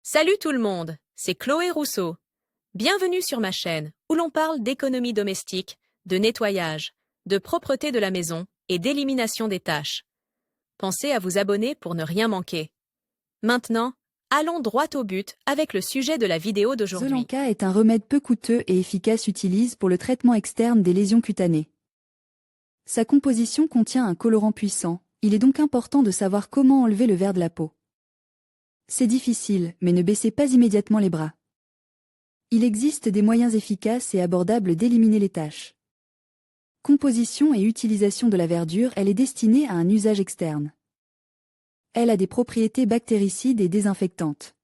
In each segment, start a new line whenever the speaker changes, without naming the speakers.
Salut tout le monde, c'est Chloé Rousseau. Bienvenue sur ma chaîne où l'on parle d'économie domestique, de nettoyage, de propreté de la maison et d'élimination des tâches. Pensez à vous abonner pour ne rien manquer. Maintenant, allons droit au but avec le sujet de la vidéo d'aujourd'hui.
Zolanka est un remède peu coûteux et efficace utilisé pour le traitement externe des lésions cutanées. Sa composition contient un colorant puissant, il est donc important de savoir comment enlever le verre de la peau. C'est difficile, mais ne baissez pas immédiatement les bras. Il existe des moyens efficaces et abordables d'éliminer les taches. Composition et utilisation de la verdure, elle est destinée à un usage externe. Elle a des propriétés bactéricides et désinfectantes.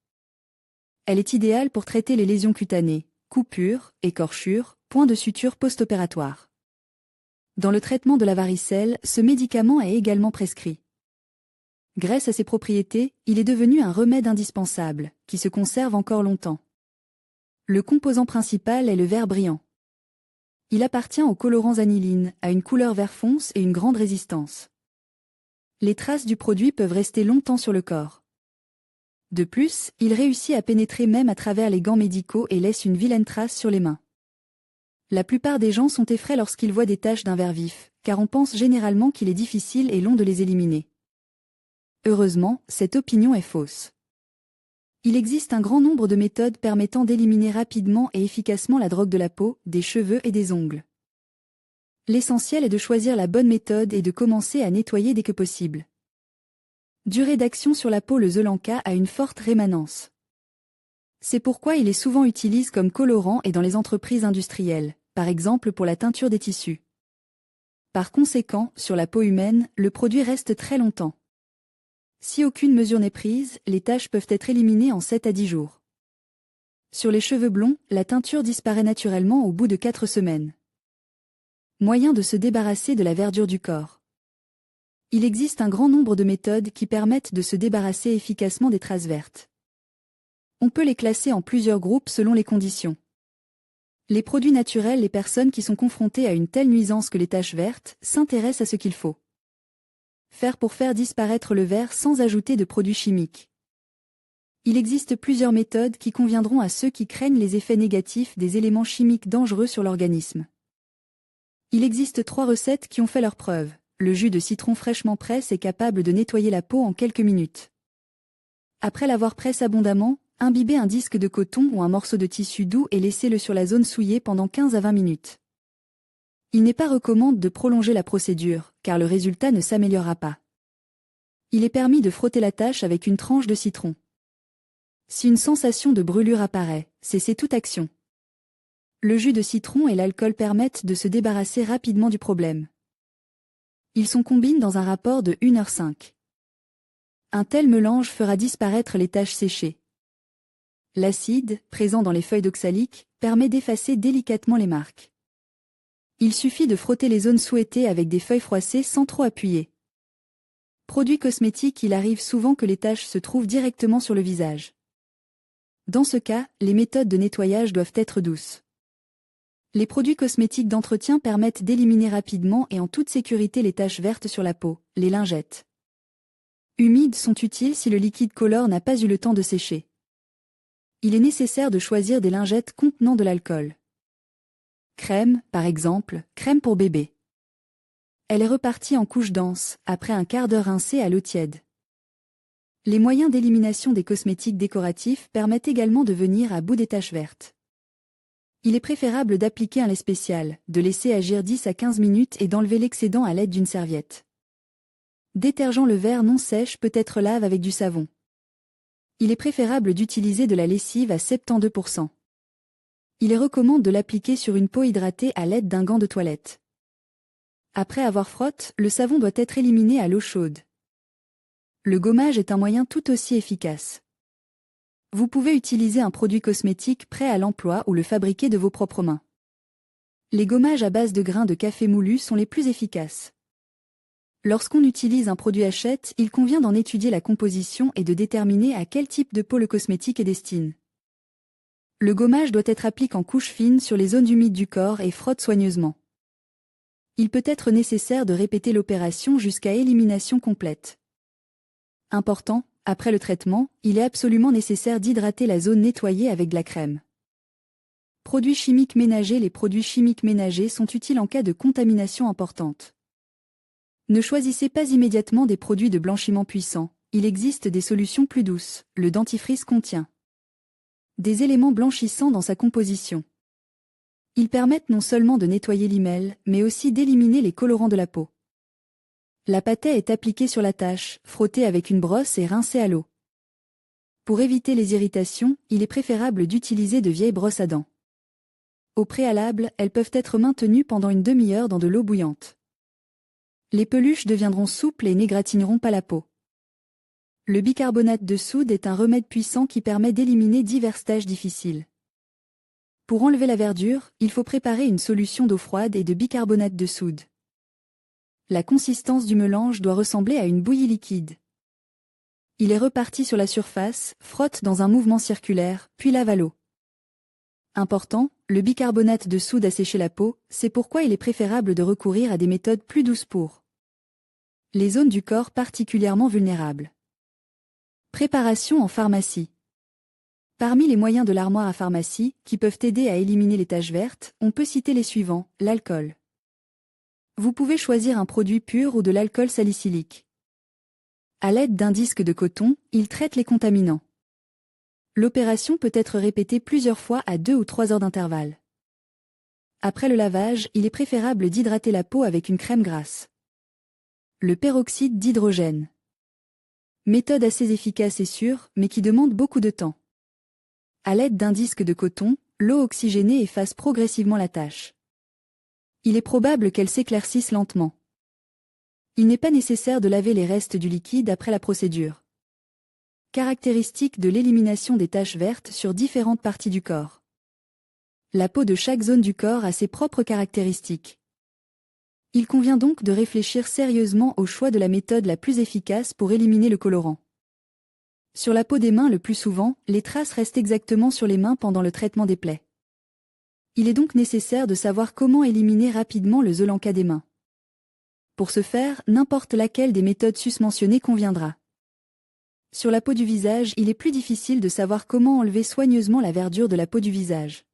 Elle est idéale pour traiter les lésions cutanées, coupures, écorchures, points de suture post-opératoires. Dans le traitement de la varicelle, ce médicament est également prescrit. Grâce à ses propriétés, il est devenu un remède indispensable, qui se conserve encore longtemps. Le composant principal est le vert brillant. Il appartient aux colorants aniline, à une couleur vert fonce et une grande résistance. Les traces du produit peuvent rester longtemps sur le corps. De plus, il réussit à pénétrer même à travers les gants médicaux et laisse une vilaine trace sur les mains. La plupart des gens sont effrayés lorsqu'ils voient des taches d'un vert vif, car on pense généralement qu'il est difficile et long de les éliminer. Heureusement, cette opinion est fausse. Il existe un grand nombre de méthodes permettant d'éliminer rapidement et efficacement la drogue de la peau, des cheveux et des ongles. L'essentiel est de choisir la bonne méthode et de commencer à nettoyer dès que possible. Durée d'action sur la peau. Le Zolanka a une forte rémanence. C'est pourquoi il est souvent utilisé comme colorant et dans les entreprises industrielles, par exemple pour la teinture des tissus. Par conséquent, sur la peau humaine, le produit reste très longtemps. Si aucune mesure n'est prise, les taches peuvent être éliminées en 7 à 10 jours. Sur les cheveux blonds, la teinture disparaît naturellement au bout de 4 semaines. Moyen de se débarrasser de la verdure du corps. Il existe un grand nombre de méthodes qui permettent de se débarrasser efficacement des traces vertes. On peut les classer en plusieurs groupes selon les conditions. Les produits naturels. Les personnes qui sont confrontées à une telle nuisance que les taches vertes s'intéressent à ce qu'il faut faire pour faire disparaître le vert sans ajouter de produits chimiques. Il existe plusieurs méthodes qui conviendront à ceux qui craignent les effets négatifs des éléments chimiques dangereux sur l'organisme. Il existe 3 recettes qui ont fait leurs preuves. Le jus de citron fraîchement presse est capable de nettoyer la peau en quelques minutes. Après l'avoir presse abondamment, imbibez un disque de coton ou un morceau de tissu doux et laissez-le sur la zone souillée pendant 15 à 20 minutes. Il n'est pas recommandé de prolonger la procédure, car le résultat ne s'améliorera pas. Il est permis de frotter la tache avec une tranche de citron. Si une sensation de brûlure apparaît, cessez toute action. Le jus de citron et l'alcool permettent de se débarrasser rapidement du problème. Ils sont combinés dans un rapport de 1h5. Un tel mélange fera disparaître les taches séchées. L'acide, présent dans les feuilles d'oxalique, permet d'effacer délicatement les marques. Il suffit de frotter les zones souhaitées avec des feuilles froissées sans trop appuyer. Produits cosmétiques. Il arrive souvent que les taches se trouvent directement sur le visage. Dans ce cas, les méthodes de nettoyage doivent être douces. Les produits cosmétiques d'entretien permettent d'éliminer rapidement et en toute sécurité les taches vertes sur la peau. Les lingettes humides sont utiles si le liquide colore n'a pas eu le temps de sécher. Il est nécessaire de choisir des lingettes contenant de l'alcool. Crème, par exemple, crème pour bébé. Elle est repartie en couche dense, après un quart d'heure rincée à l'eau tiède. Les moyens d'élimination des cosmétiques décoratifs permettent également de venir à bout des taches vertes. Il est préférable d'appliquer un lait spécial, de laisser agir 10 à 15 minutes et d'enlever l'excédent à l'aide d'une serviette. Détergent. Le verre non sèche peut être lave avec du savon. Il est préférable d'utiliser de la lessive à 72%. Il est recommandé de l'appliquer sur une peau hydratée à l'aide d'un gant de toilette. Après avoir frotté, le savon doit être éliminé à l'eau chaude. Le gommage est un moyen tout aussi efficace. Vous pouvez utiliser un produit cosmétique prêt à l'emploi ou le fabriquer de vos propres mains. Les gommages à base de grains de café moulu sont les plus efficaces. Lorsqu'on utilise un produit Hachette, il convient d'en étudier la composition et de déterminer à quel type de peau le cosmétique est destiné. Le gommage doit être appliqué en couche fine sur les zones humides du corps et frotte soigneusement. Il peut être nécessaire de répéter l'opération jusqu'à élimination complète. Important, Après le traitement, il est absolument nécessaire d'hydrater la zone nettoyée avec de la crème. Produits chimiques ménagers. Les produits chimiques ménagers sont utiles en cas de contamination importante. Ne choisissez pas immédiatement des produits de blanchiment puissants. Il existe des solutions plus douces. Le dentifrice contient des éléments blanchissants dans sa composition. Ils permettent non seulement de nettoyer l'email, mais aussi d'éliminer les colorants de la peau. La pâtée est appliquée sur la tache, frottée avec une brosse et rincée à l'eau. Pour éviter les irritations, il est préférable d'utiliser de vieilles brosses à dents. Au préalable, elles peuvent être maintenues pendant une demi-heure dans de l'eau bouillante. Les peluches deviendront souples et n'égratigneront pas la peau. Le bicarbonate de soude est un remède puissant qui permet d'éliminer diverses taches difficiles. Pour enlever la verdure, il faut préparer une solution d'eau froide et de bicarbonate de soude. La consistance du mélange doit ressembler à une bouillie liquide. Il est reparti sur la surface, frotte dans un mouvement circulaire, puis lave à l'eau. Important, le bicarbonate de soude a séché la peau, c'est pourquoi il est préférable de recourir à des méthodes plus douces pour les zones du corps particulièrement vulnérables. Préparation en pharmacie. Parmi les moyens de l'armoire à pharmacie, qui peuvent aider à éliminer les taches vertes, on peut citer les suivants, l'alcool. Vous pouvez choisir un produit pur ou de l'alcool salicylique. À l'aide d'un disque de coton, il traite les contaminants. L'opération peut être répétée plusieurs fois à 2 ou 3 heures d'intervalle. Après le lavage, il est préférable d'hydrater la peau avec une crème grasse. Le peroxyde d'hydrogène. Méthode assez efficace et sûre, mais qui demande beaucoup de temps. À l'aide d'un disque de coton, l'eau oxygénée efface progressivement la tache. Il est probable qu'elle s'éclaircisse lentement. Il n'est pas nécessaire de laver les restes du liquide après la procédure. Caractéristique de l'élimination des taches vertes sur différentes parties du corps. La peau de chaque zone du corps a ses propres caractéristiques. Il convient donc de réfléchir sérieusement au choix de la méthode la plus efficace pour éliminer le colorant. Sur la peau des mains le plus souvent, les traces restent exactement sur les mains pendant le traitement des plaies. Il est donc nécessaire de savoir comment éliminer rapidement le zolanca des mains. Pour ce faire, n'importe laquelle des méthodes susmentionnées conviendra. Sur la peau du visage, il est plus difficile de savoir comment enlever soigneusement la verdure de la peau du visage.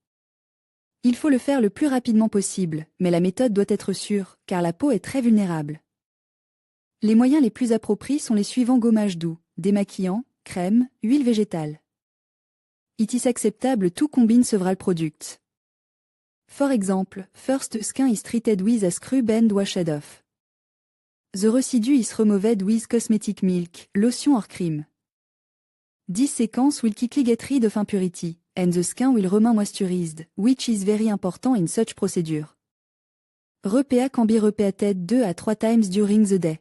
Il faut le faire le plus rapidement possible, mais la méthode doit être sûre, car la peau est très vulnérable. Les moyens les plus appropriés sont les suivants: gommage doux, démaquillant, crème, huile végétale. It is acceptable to combine several products. For example, first skin is treated with a scrub and washed off. The residue is removed with cosmetic milk, lotion or cream. This sequence will quickly get rid of impurity, and the skin will remain moisturized, which is very important in such procedure. Repa can be repeated 2 à 3 times during the day.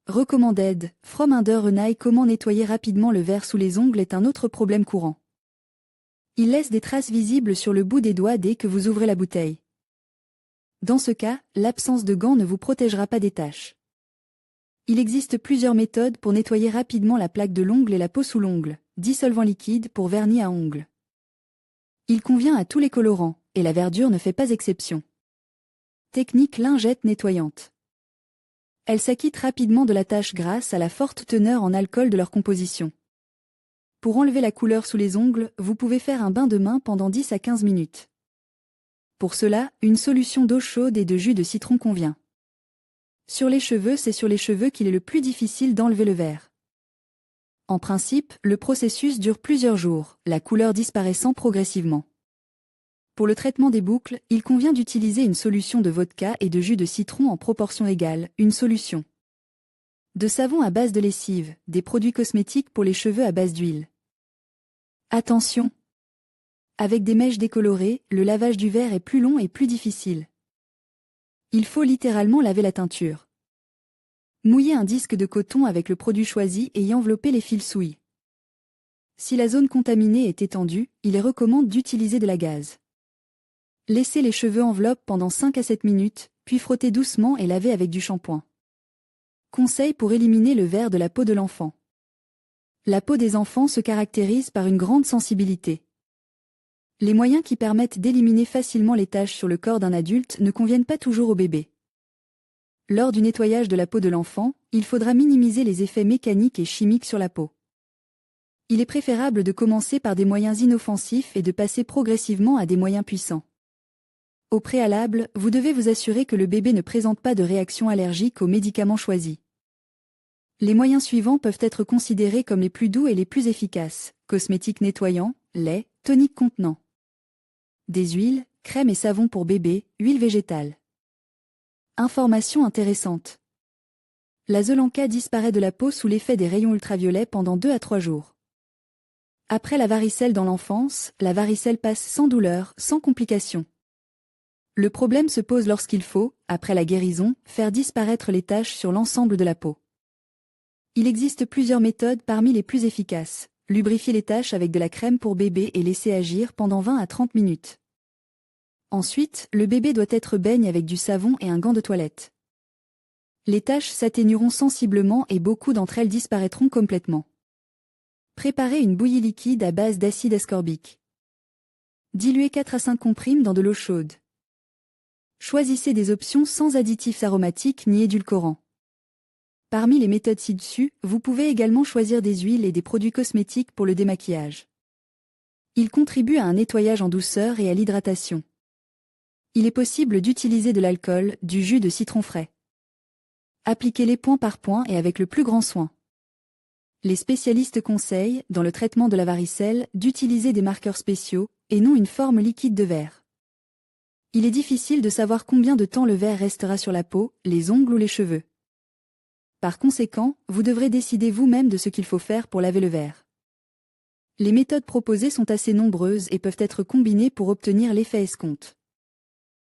Recommanded, from under an eye. Comment nettoyer rapidement le verre sous les ongles est un autre problème courant. Il laisse des traces visibles sur le bout des doigts dès que vous ouvrez la bouteille. Dans ce cas, l'absence de gants ne vous protégera pas des taches. Il existe plusieurs méthodes pour nettoyer rapidement la plaque de l'ongle et la peau sous l'ongle. Dissolvant liquide pour vernis à ongles. Il convient à tous les colorants, et la verdure ne fait pas exception. Technique lingette nettoyante. Elle s'acquitte rapidement de la tache grâce à la forte teneur en alcool de leur composition. Pour enlever la couleur sous les ongles, vous pouvez faire un bain de main pendant 10 à 15 minutes. Pour cela, une solution d'eau chaude et de jus de citron convient. Sur les cheveux, c'est sur les cheveux qu'il est le plus difficile d'enlever le vert. En principe, le processus dure plusieurs jours, la couleur disparaissant progressivement. Pour le traitement des boucles, il convient d'utiliser une solution de vodka et de jus de citron en proportion égale, une solution de savon à base de lessive, des produits cosmétiques pour les cheveux à base d'huile. Attention! Avec des mèches décolorées, le lavage du verre est plus long et plus difficile. Il faut littéralement laver la teinture. Mouillez un disque de coton avec le produit choisi et y enveloppez les fils souillés. Si la zone contaminée est étendue, il est recommandé d'utiliser de la gaze. Laissez les cheveux enveloppes pendant 5 à 7 minutes, puis frottez doucement et lavez avec du shampoing. Conseil pour éliminer le vert de la peau de l'enfant. La peau des enfants se caractérise par une grande sensibilité. Les moyens qui permettent d'éliminer facilement les taches sur le corps d'un adulte ne conviennent pas toujours au bébé. Lors du nettoyage de la peau de l'enfant, il faudra minimiser les effets mécaniques et chimiques sur la peau. Il est préférable de commencer par des moyens inoffensifs et de passer progressivement à des moyens puissants. Au préalable, vous devez vous assurer que le bébé ne présente pas de réaction allergique aux médicaments choisis. Les moyens suivants peuvent être considérés comme les plus doux et les plus efficaces: cosmétiques nettoyants, lait, tonique contenant. Des huiles, crèmes et savons pour bébé, huile végétale. Information intéressante. La Zelenka disparaît de la peau sous l'effet des rayons ultraviolets pendant 2 à 3 jours. Après la varicelle dans l'enfance, la varicelle passe sans douleur, sans complications. Le problème se pose lorsqu'il faut, après la guérison, faire disparaître les taches sur l'ensemble de la peau. Il existe plusieurs méthodes parmi les plus efficaces. Lubrifier les taches avec de la crème pour bébé et laisser agir pendant 20 à 30 minutes. Ensuite, le bébé doit être baigné avec du savon et un gant de toilette. Les taches s'atténueront sensiblement et beaucoup d'entre elles disparaîtront complètement. Préparez une bouillie liquide à base d'acide ascorbique. Diluez 4 à 5 comprimes dans de l'eau chaude. Choisissez des options sans additifs aromatiques ni édulcorants. Parmi les méthodes ci-dessus, vous pouvez également choisir des huiles et des produits cosmétiques pour le démaquillage. Ils contribuent à un nettoyage en douceur et à l'hydratation. Il est possible d'utiliser de l'alcool, du jus de citron frais. Appliquez-les point par point et avec le plus grand soin. Les spécialistes conseillent, dans le traitement de la varicelle, d'utiliser des marqueurs spéciaux, et non une forme liquide de verre. Il est difficile de savoir combien de temps le verre restera sur la peau, les ongles ou les cheveux. Par conséquent, vous devrez décider vous-même de ce qu'il faut faire pour laver le verre. Les méthodes proposées sont assez nombreuses et peuvent être combinées pour obtenir l'effet escompte.